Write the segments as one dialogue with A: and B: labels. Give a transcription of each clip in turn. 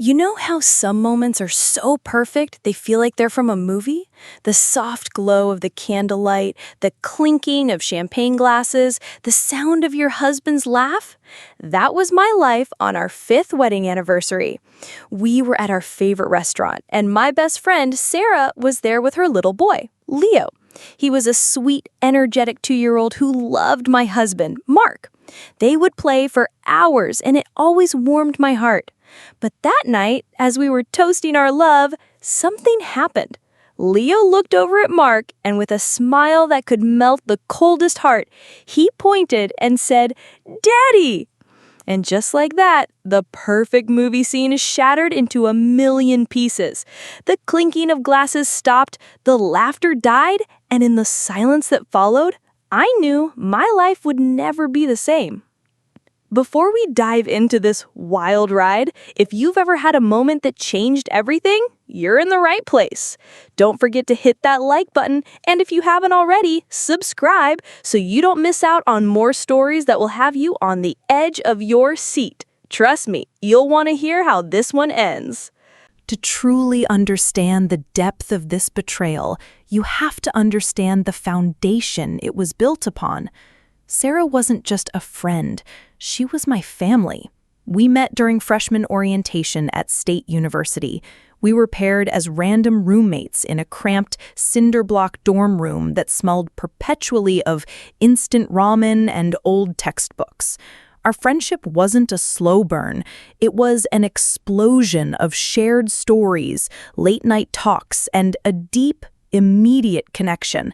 A: You know how some moments are so perfect they feel like they're from a movie? The soft glow of the candlelight, the clinking of champagne glasses, the sound of your husband's laugh? That was my life on our 5th wedding anniversary. We were at our favorite restaurant, and my best friend, Sarah, was there with her little boy, Leo. He was a sweet, energetic 2-year-old who loved my husband, Mark. They would play for hours, and it always warmed my heart. But that night, as we were toasting our love, something happened. Leo looked over at Mark, and with a smile that could melt the coldest heart, he pointed and said, "Daddy!" And just like that, the perfect movie scene shattered into a million pieces. The clinking of glasses stopped, the laughter died, and in the silence that followed, I knew my life would never be the same. Before we dive into this wild ride, if you've ever had a moment that changed everything, you're in the right place. Don't forget to hit that like button, and if you haven't already, subscribe so you don't miss out on more stories that will have you on the edge of your seat. Trust me, you'll want to hear how this one ends.
B: To truly understand the depth of this betrayal, you have to understand the foundation it was built upon. Sarah wasn't just a friend, she was my family. We met during freshman orientation at State University. We were paired as random roommates in a cramped cinder block dorm room that smelled perpetually of instant ramen and old textbooks. Our friendship wasn't a slow burn. It was an explosion of shared stories, late-night talks, and a deep, immediate connection.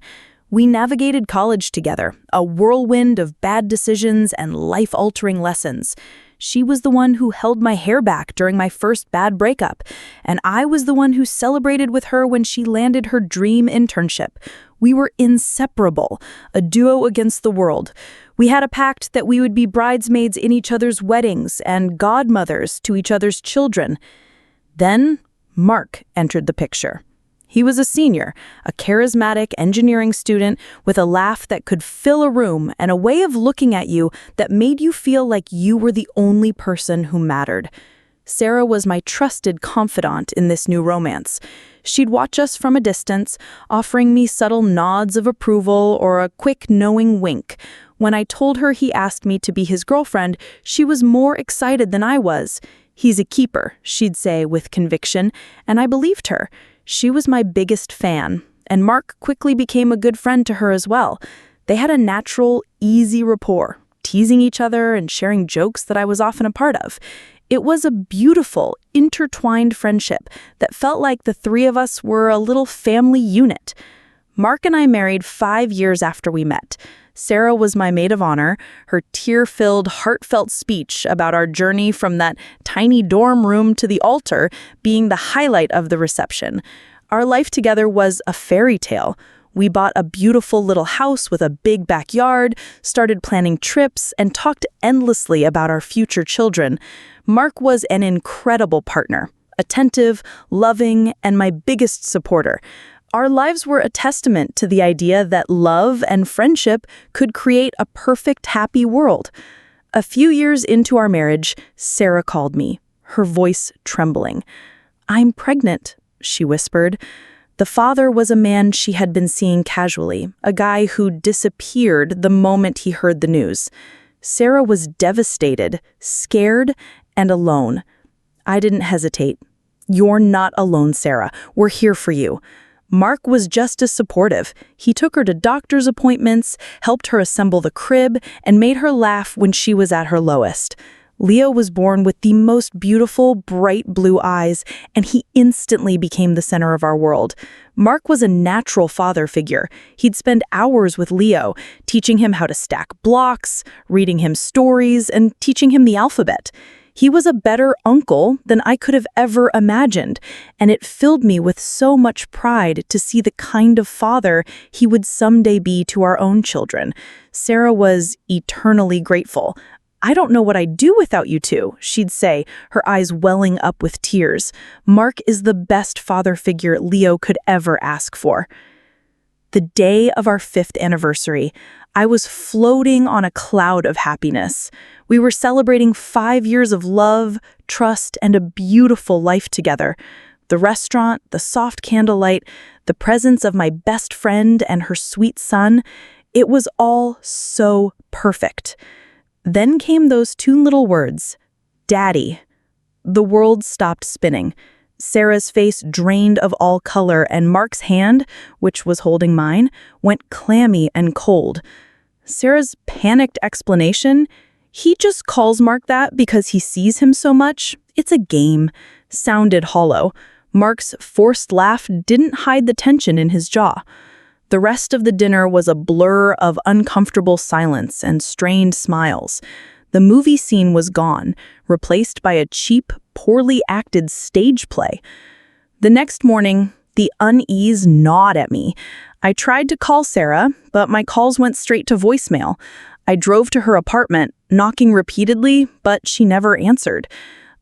B: We navigated college together, a whirlwind of bad decisions and life-altering lessons. She was the one who held my hair back during my first bad breakup, and I was the one who celebrated with her when she landed her dream internship. We were inseparable, a duo against the world. We had a pact that we would be bridesmaids in each other's weddings and godmothers to each other's children. Then, Mark entered the picture. He was a senior, a charismatic engineering student with a laugh that could fill a room and a way of looking at you that made you feel like you were the only person who mattered. Sarah was my trusted confidant in this new romance. She'd watch us from a distance, offering me subtle nods of approval or a quick knowing wink. When I told her he asked me to be his girlfriend, she was more excited than I was. "He's a keeper," she'd say with conviction, and I believed her. She was my biggest fan, and Mark quickly became a good friend to her as well. They had a natural, easy rapport, teasing each other and sharing jokes that I was often a part of. It was a beautiful, intertwined friendship that felt like the three of us were a little family unit. Mark and I married 5 years after we met. Sarah was my maid of honor, her tear-filled, heartfelt speech about our journey from that tiny dorm room to the altar being the highlight of the reception. Our life together was a fairy tale. We bought a beautiful little house with a big backyard, started planning trips, and talked endlessly about our future children. Mark was an incredible partner, attentive, loving, and my biggest supporter. Our lives were a testament to the idea that love and friendship could create a perfect, happy world. A few years into our marriage, Sarah called me, her voice trembling. "I'm pregnant," she whispered. The father was a man she had been seeing casually, a guy who disappeared the moment he heard the news. Sarah was devastated, scared, and alone. I didn't hesitate. "You're not alone, Sarah. We're here for you." Mark was just as supportive. He took her to doctor's appointments, helped her assemble the crib, and made her laugh when she was at her lowest. Leo was born with the most beautiful, bright blue eyes, and he instantly became the center of our world. Mark was a natural father figure. He'd spend hours with Leo, teaching him how to stack blocks, reading him stories, and teaching him the alphabet. He was a better uncle than I could have ever imagined, and it filled me with so much pride to see the kind of father he would someday be to our own children. Sarah was eternally grateful. "I don't know what I'd do without you two," she'd say, her eyes welling up with tears. "Mark is the best father figure Leo could ever ask for." The day of our 5th anniversary, I was floating on a cloud of happiness. We were celebrating 5 years of love, trust, and a beautiful life together. The restaurant, the soft candlelight, the presence of my best friend and her sweet son, it was all so perfect. Then came those 2 little words, Daddy. The world stopped spinning. Sarah's face drained of all color, and Mark's hand, which was holding mine, went clammy and cold. Sarah's panicked explanation, "He just calls Mark that because he sees him so much. It's a game," sounded hollow. Mark's forced laugh didn't hide the tension in his jaw. The rest of the dinner was a blur of uncomfortable silence and strained smiles. The movie scene was gone, replaced by a cheap, poorly acted stage play. The next morning, the unease gnawed at me. I tried to call Sarah, but my calls went straight to voicemail. I drove to her apartment, knocking repeatedly, but she never answered.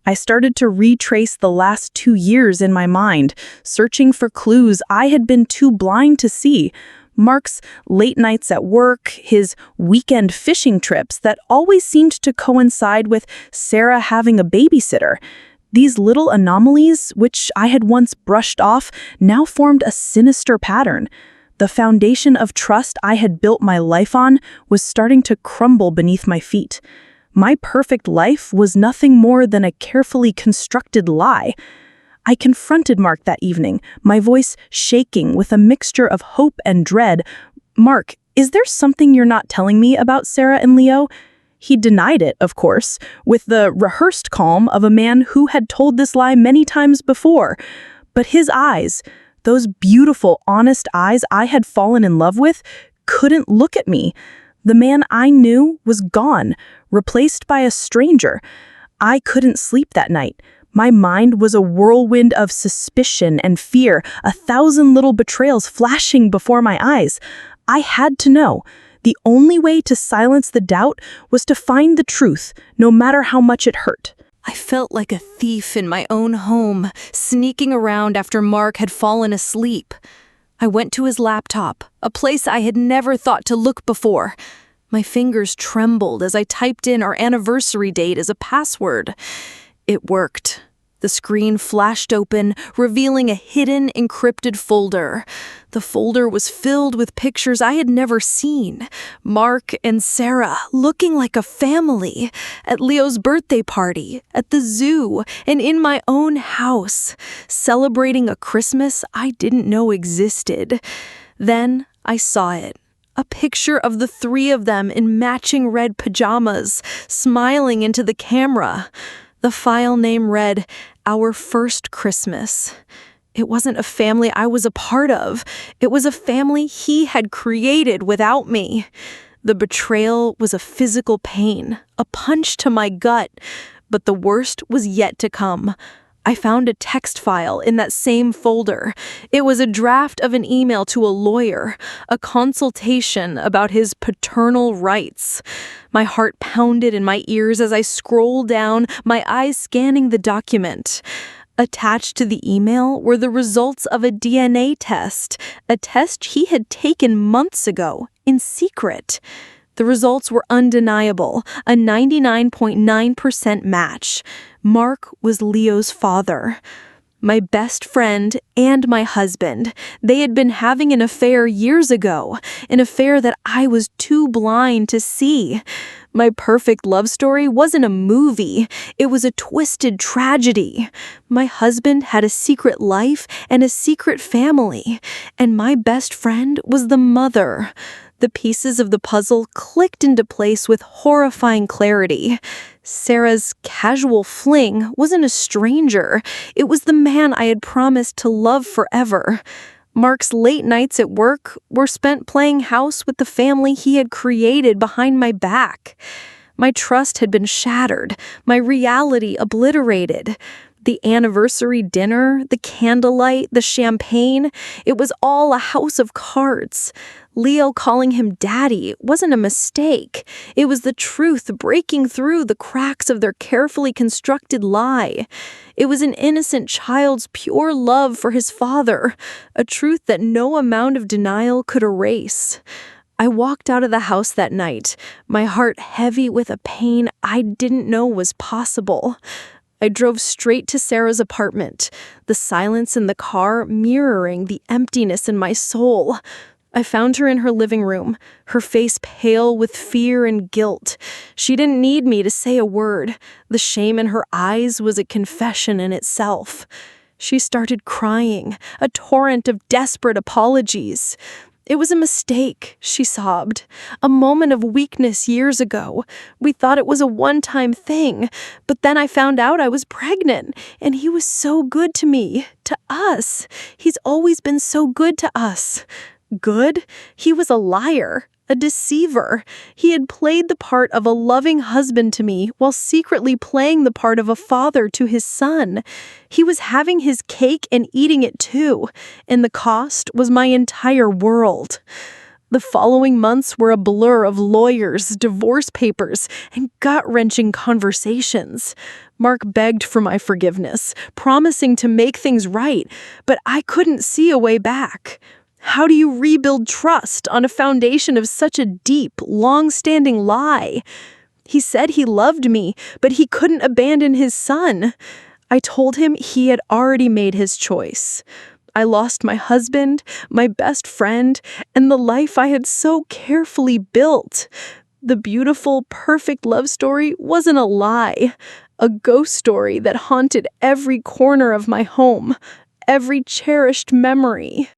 B: I started to retrace the last 2 years in my mind, searching for clues I had been too blind to see. Mark's late nights at work, his weekend fishing trips that always seemed to coincide with Sarah having a babysitter. These little anomalies, which I had once brushed off, now formed a sinister pattern. The foundation of trust I had built my life on was starting to crumble beneath my feet. My perfect life was nothing more than a carefully constructed lie. I confronted Mark that evening, my voice shaking with a mixture of hope and dread. "Mark, is there something you're not telling me about Sarah and Leo?" He denied it, of course, with the rehearsed calm of a man who had told this lie many times before. But his eyes, those beautiful, honest eyes I had fallen in love with, couldn't look at me. The man I knew was gone, replaced by a stranger. I couldn't sleep that night. My mind was a whirlwind of suspicion and fear, 1,000 little betrayals flashing before my eyes. I had to know. The only way to silence the doubt was to find the truth, no matter how much it hurt.
A: I felt like a thief in my own home, sneaking around after Mark had fallen asleep. I went to his laptop, a place I had never thought to look before. My fingers trembled as I typed in our anniversary date as a password. It worked. The screen flashed open, revealing a hidden, encrypted folder. The folder was filled with pictures I had never seen. Mark and Sarah looking like a family, at Leo's birthday party, at the zoo, and in my own house, celebrating a Christmas I didn't know existed. Then I saw it. A picture of the 3 of them in matching red pajamas, smiling into the camera. The file name read, "Our First Christmas." It wasn't a family I was a part of. It was a family he had created without me. The betrayal was a physical pain, a punch to my gut, but the worst was yet to come. I found a text file in that same folder. It was a draft of an email to a lawyer, a consultation about his paternal rights. My heart pounded in my ears as I scrolled down, my eyes scanning the document. Attached to the email were the results of a DNA test, a test he had taken months ago, in secret. The results were undeniable, a 99.9% match. Mark was Leo's father. My best friend and my husband. They had been having an affair years ago, an affair that I was too blind to see. My perfect love story wasn't a movie. It was a twisted tragedy. My husband had a secret life and a secret family, and my best friend was the mother. The pieces of the puzzle clicked into place with horrifying clarity. Sarah's casual fling wasn't a stranger. It was the man I had promised to love forever. Mark's late nights at work were spent playing house with the family he had created behind my back. My trust had been shattered, my reality obliterated. The anniversary dinner, the candlelight, the champagne, it was all a house of cards. Leo calling him daddy wasn't a mistake. It was the truth breaking through the cracks of their carefully constructed lie. It was an innocent child's pure love for his father, a truth that no amount of denial could erase. I walked out of the house that night, my heart heavy with a pain I didn't know was possible. I drove straight to Sarah's apartment, the silence in the car mirroring the emptiness in my soul. I found her in her living room, her face pale with fear and guilt. She didn't need me to say a word. The shame in her eyes was a confession in itself. She started crying, a torrent of desperate apologies. "It was a mistake," she sobbed. "A moment of weakness years ago. We thought it was a one-time thing, but then I found out I was pregnant, and he was so good to me, to us. He's always been so good to us." Good? He was a liar, a deceiver. He had played the part of a loving husband to me while secretly playing the part of a father to his son. He was having his cake and eating it too, and the cost was my entire world. The following months were a blur of lawyers, divorce papers, and gut-wrenching conversations. Mark begged for my forgiveness, promising to make things right, but I couldn't see a way back. How do you rebuild trust on a foundation of such a deep, long-standing lie? He said he loved me, but he couldn't abandon his son. I told him he had already made his choice. I lost my husband, my best friend, and the life I had so carefully built. The beautiful, perfect love story wasn't a lie, a ghost story that haunted every corner of my home, every cherished memory.